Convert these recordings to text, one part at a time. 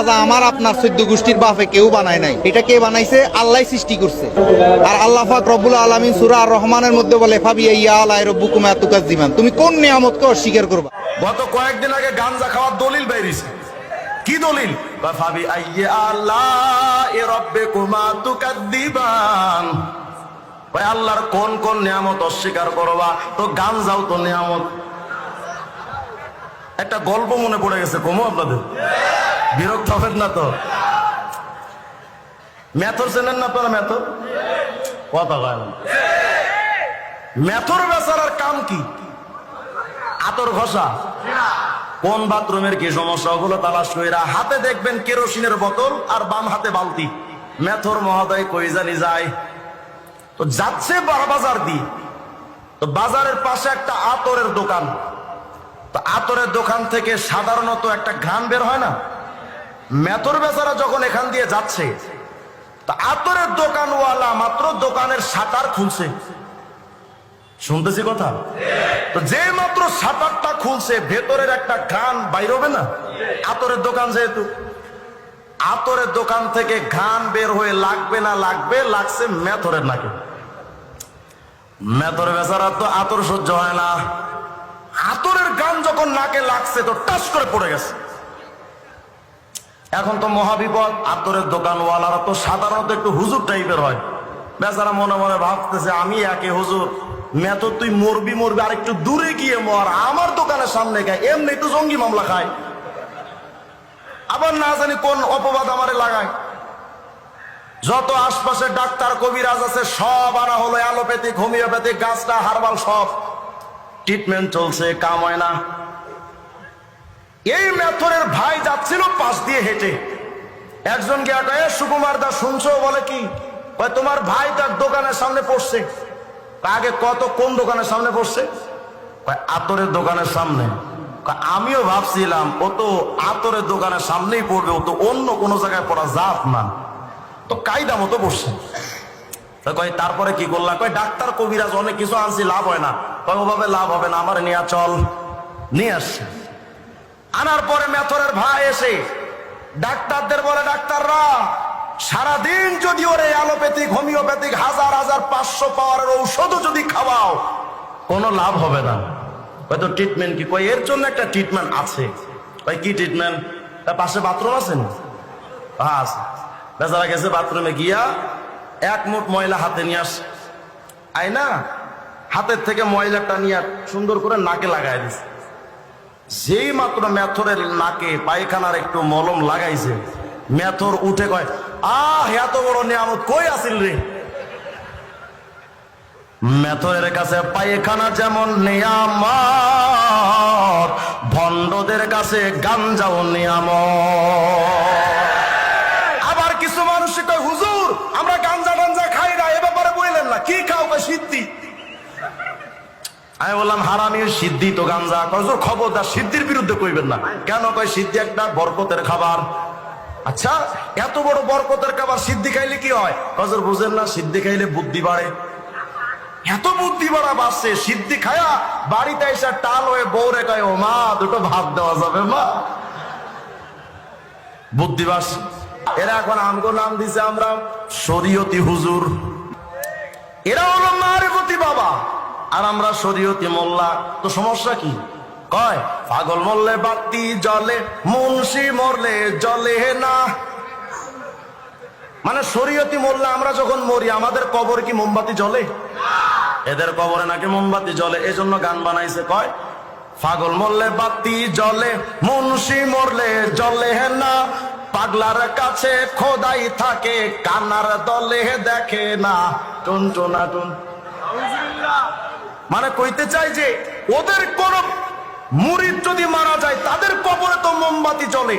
গাঁজা আমার আপনার 14 গোষ্ঠীর বাপে কেউ বানায় নাই। এটা কে বানাইছে? আল্লাহ সৃষ্টি করছে। আর আল্লাহ পাক রব্বুল আলামিন সূরা আর রহমানের মধ্যে বলে ফাবিআইয়া আলাই রাব্বুকুমা তুকাজ্জিমান, তুমি কোন নিয়ামতকে অস্বীকার করবা? গত কয়েকদিন আগে গাঞ্জা খাওয়ার দলিল বেরিয়েছে। কি দলিল? ফাবিআইয়া আলাই রাব্বুকুমা তুকাজ্জিমান, ভাই আল্লাহর কোন কোন নিয়ামত অস্বীকার করবা? তো গাঞ্জাও তো নিয়ামত। একটা গল্প মনে পড়ে গেছে, কমো আপনাদের, বিরক্ত হবেন না তো? মেথর চেনেন না আপনারা? মেথর কথা কয় না। মেথর বেচারার কাম কি? আতর ঘষা। কোন বাথরুমের কি সমস্যা, ওগুলো তালাশ কইরা হাতে দেখবেন কেরোসিনের বোতল আর বাম হাতে বালতি। মেথর মহোদয় কই জানি যায়, তো যাচ্ছে বাজার দিয়ে, তো বাজারের পাশে একটা আতরের দোকান। তো আতরের দোকান থেকে সাধারণত একটা ঘ্রাণ বের হয় না? মেথর বেচারা যখন এখান দিয়ে যাচ্ছে, তা আতরের দোকানওয়ালা মাত্র দোকানের শাটার খুলছে। শুনতেছি কথা? তো যে মাত্র শাটারটা খুলছে, ভেতরের একটা ঘ্রাণ বাইর হবে না? আতরের দোকান যেহেতু, আতরের দোকান থেকে ঘ্রাণ বের হয়ে লাগবে না লাগবে, লাগছে মেথরের নাকে। মেথর বেচারা তো আতর সহ্য হয় না, আতরের গান যখন নাকে লাগছে তো টাস করে পড়ে গেছে। এখন তো মহাবিপদ। আতরের দোকানওয়ালারা তো সাধারণত একটু হুজুর টাইপের হয়। বেচারা মনে মনে ভাবতেছে, আমি একে হুজুর, মেথর তুই মরবি মরবি, আর একটু দূরে গিয়ে মর, আমার দোকানের সামনে গায়, এমনি তো জঙ্গি মামলা খায়, আবার না জানি কোন অপবাদ আমারে লাগায়। যত আশপাশে ডাক্তার কবিরাজ আছে সব আনা হলো, অ্যালোপ্যাথিক, হোমিওপ্যাথিক, গাছটা হার্বাল সব ট্রিটমেন্ট চলছে, কাম হয় না। এই মেথরের ভাই যাচ্ছিল পাশ দিয়ে হেঁটে, একজন গিয়া কয়ে, সুকুমার দা শুনছো? বলে কি? তোমার ভাই তার দোকানের সামনে পড়ছে। আগে কত কোন দোকানের সামনে পড়ছে? আতরের দোকানের সামনে। আমিও ভাবছিলাম ও তো আতরের দোকানের সামনেই পড়বে, ও তো অন্য কোনো জায়গায় পড়া জাত না, তো কায়দা মতো বসছে। তারপরে কি করলাম? ডাক্তার কবিরাজ অনেক কিছু আনছি, লাভ হয় না। ওভাবে লাভ হবে না, আমার নিয়ে চল। নিয়ে আসছে। আনার পরে মেথরের ভাই এসে ডাক্তারদের বলে, ডাক্তাররা সারাদিন যদি ওরে অ্যালোপ্যাথিক, হোমিওপ্যাথিক, হাজার হাজার 500 পাওয়ারের ঔষধও যদি খাওয়াও, কোনো লাভ হবে না। হয়তো ট্রিটমেন্ট কি? এর জন্য একটা ট্রিটমেন্ট আছে। কি ট্রিটমেন্ট? পাশে বাথরুম আছে না? হ্যাঁ আছে। বেচারা গেছে বাথরুমে, গিয়া এক মুঠ ময়লা হাতে নিয়ে আস, আয়না হাতের থেকে ময়লাটা নিয়ে সুন্দর করে নাকে লাগাই দিছে। যেই মাত্র মেথরের নাকে পায়খানার একটু মলম লাগাইছে, মেথর উঠে কয়, আহ এত বড় নিয়ামত কই আসিল রে। মেথরের কাছে পায়খানা যেমন নিয়ামত, ভণ্ডদের কাছে গাঞ্জাও নিয়ামত। আবার কিছু মানুষ কয়, হুজুর আমরা গাঞ্জা টাঞ্জা খাই না, এ ব্যাপারে বললেন না। কি খাও? সিদ্ধি। আমি বললাম, হারামির সিদ্ধি তো গাঞ্জা। হুজুর খবরদার সিদ্ধির বিরুদ্ধে কইবেন না। কেন? কয় সিদ্ধি একটা বরকতের খাবার। আচ্ছা, এত বড় বরকতের খাবার সিদ্ধি খাইলে কি হয়? হুজুর বুঝেন না, সিদ্ধি খাইলে বুদ্ধি বাড়ে। এত বুদ্ধি বাড়া বাড়ছে, সিদ্ধি খায়া বাড়িতে এসে টাল হয়ে বউরে কয়, ও মা দুটো ভাত দেওয়া যাবে মা? বুদ্ধি বাড়ছে। এরা এখন আমগো নাম দিছে আমরা শরীয়তি হুজুর। এরা হলো মারেফতি বাবা, আর আমরা শরীয়তি মোল্লা। তো সমস্যা কি? কয় পাগল মরলে বাতি জ্বলে, মুন্সি মরলে জ্বলে না। মানে শরীয়তি মোল্লা আমরা যখন মরি, আমাদের কবর কি মোমবাতি জ্বলে? এদের কবরে নাকি মোমবাতি জ্বলে। এজন্য গান বানাইছে, কয় পাগল মরলে বাতি জ্বলে, মুন্সি মরলে জ্বলে না। পাগলার কাছে খোদাই থাকে, কানার দলে দেখে না। টুন টুনা টুন। মানে কইতে চাই যে ওদের কোন মুরিদ যদি মারা যায়, তাদের কবরে তো মোমবাতি জ্বলে,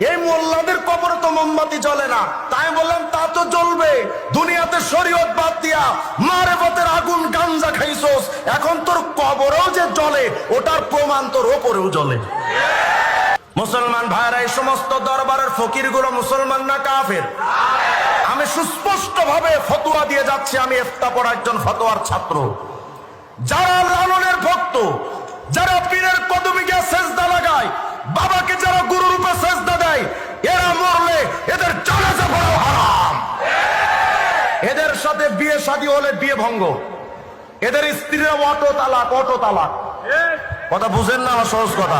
এই মোল্লাদের কবরে তো মোমবাতি জ্বলে না। তাই বললাম তা তো জ্বলবে। দুনিয়াতে শরীয়ত বাদ দিয়া মারেফতের আগুন গাঞ্জা খাইছস, এখন তোর কবরেও যে জ্বলে, ওটার প্রমাণ তোর ওপরেও জ্বলে। মুসলমান ভাইরা, এই সমস্ত দরবারের ফকির গুলো মুসলমান না কাফের? আমি সুস্পষ্ট ভাবে ফতোয়া দিয়ে যাচ্ছি, আমি ইফতা পড়া একজন ফতোয়ার ছাত্র। যারা লালনের ভক্ত, যারা পীরের কদমে গিয়ে সেজদা লাগায়, বাবাকে যারা গুরু রূপে সেজদা দেয়, এরা বিয়ে শাদী হলে বিয়ে ভঙ্গ, এদের স্ত্রীরা অটো তালাক, অটো তালাক। কথা বুঝেন না? আমার সহজ কথা,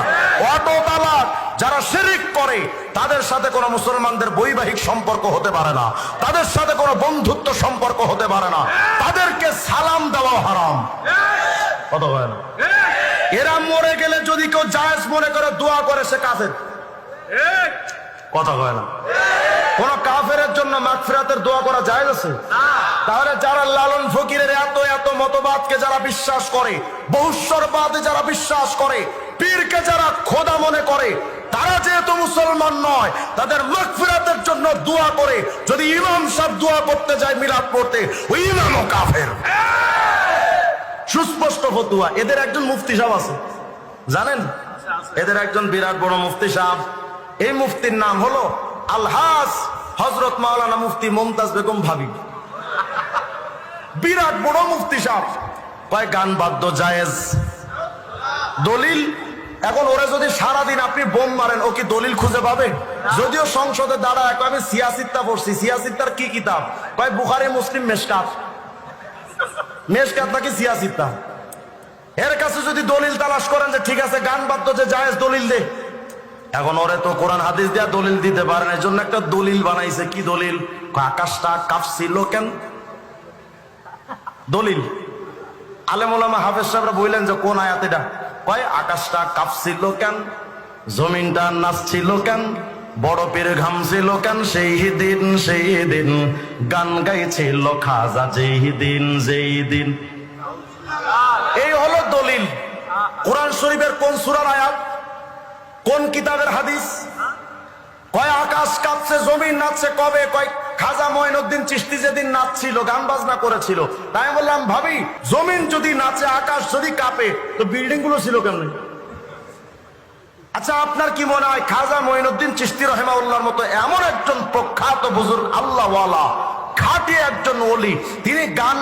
অটো তালাক। যারা শিরক করে তাদের সাথে কোনো মুসলমানদের বৈবাহিক সম্পর্ক হতে পারে না, তাদের সাথে কোনো বন্ধুত্ব সম্পর্ক হতে পারে না, তাদেরকে সালাম দেওয়া হারাম। কথা হয় না? এরা মরে গেলে যদি কেউ জায়েজ মনে করে দোয়া করে, সে কাফের। কথা হয় না? কোন কাফেরের জন্য মাগফিরাতের দোয়া করা জায়েজ আছে? তাহলে যারা লালন ফকিরের এত এত মতবাদকে যারা বিশ্বাস করে, বহুশ্বরবাদে যারা বিশ্বাস করে, পীরকে যারা খোদা মনে করে, তারা যেহেতু মুসলমান নয়, তাদের মাগফিরাতের জন্য দোয়া করে। যদি ইমাম সাহেব দোয়া করতে যায় মিলাদ পড়তে, ওই ইমামও কাফের। সুস্পষ্ট ফতোয়া। এদের একজন মুফতি সাহেব আছে, জানেন? এদের একজন বিরাট বড় মুফতি সাহেব। এই মুফতির নাম হলো আলহাজ হযরত মাওলানা মুফতি মুমতাজ বেগম ভাবি। বিরাট বড় মুফতি সাহেব। কয় গান বাদ্য জায়েজ, দলিল। এখন ওরে যদি সারাদিন আপনি বোম মারেন, ও কি দলিল খুঁজে পাবে? যদিও সংসদে দাঁড়ায়, কয় আমি সিয়াসিত্তা পড়ছি। সিয়াসিত্তার কি কিতাব? কয় বুখারী, মুসলিম, মেশকাত। মেশকাত নাকি সিয়াসিত্তা? এর কাছে যদি দলিল তালাশ করেন যে ঠিক আছে গান বাদ্য যে জায়েজ, দলিল দে। এখন ওরে তো কোরআন হাদিস দিয়া দলিল দিতে পারেন, এর জন্য একটা দলিল বানাইছে। কি দলিল? আকাশটা কাঁপছিল কেন? দলিল। আলেম ওলামা হাফেজ সাহেবরা বললেন যে কোন আয়াত এটা? কয় আকাশটা কাঁপছিল কেন, জমিনটা নাচছিল কেন, বড় পীর ঘামছিল কেন, সেই দিন গান গাইছিল খাজা, যেই দিন। এই হলো দলিল। কোরআন শরীফের কোন সূরার আয়াত, কোন কিতাবের হাদিস? কয় আকাশ কাঁপছে, জমিন নাচছে। কবে? কয় খাজা মঈনুদ্দিন চিশতি যেদিন নাচছিল, গান বাজনা করেছিল। তাই আমি বললাম, ভাবি জমিন যদি নাচে, আকাশ যদি কাঁপে, তো বিল্ডিং গুলো ছিল কেমন? আচ্ছা, আপনার কি মনে হয় খাজা মঈনুদ্দিন চিশতি রাহিমাহুল্লাহর মতো এমন একজন প্রখ্যাত বুজুর্গ, আল্লাহওয়ালা, খাঁটি একজন ওলি, তিনি গান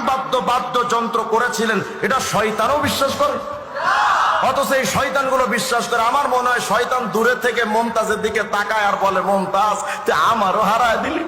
বাদ্যযন্ত্র করেছিলেন, এটা শয়তানও বিশ্বাস করে? অথচ এই শয়তানগুলো বিশ্বাস করে। আমার মনে হয় শয়তান দূরে থেকে মমতাজের দিকে তাকায় আর বলে, মমতাজ তুই আমারও হারায় দিলি।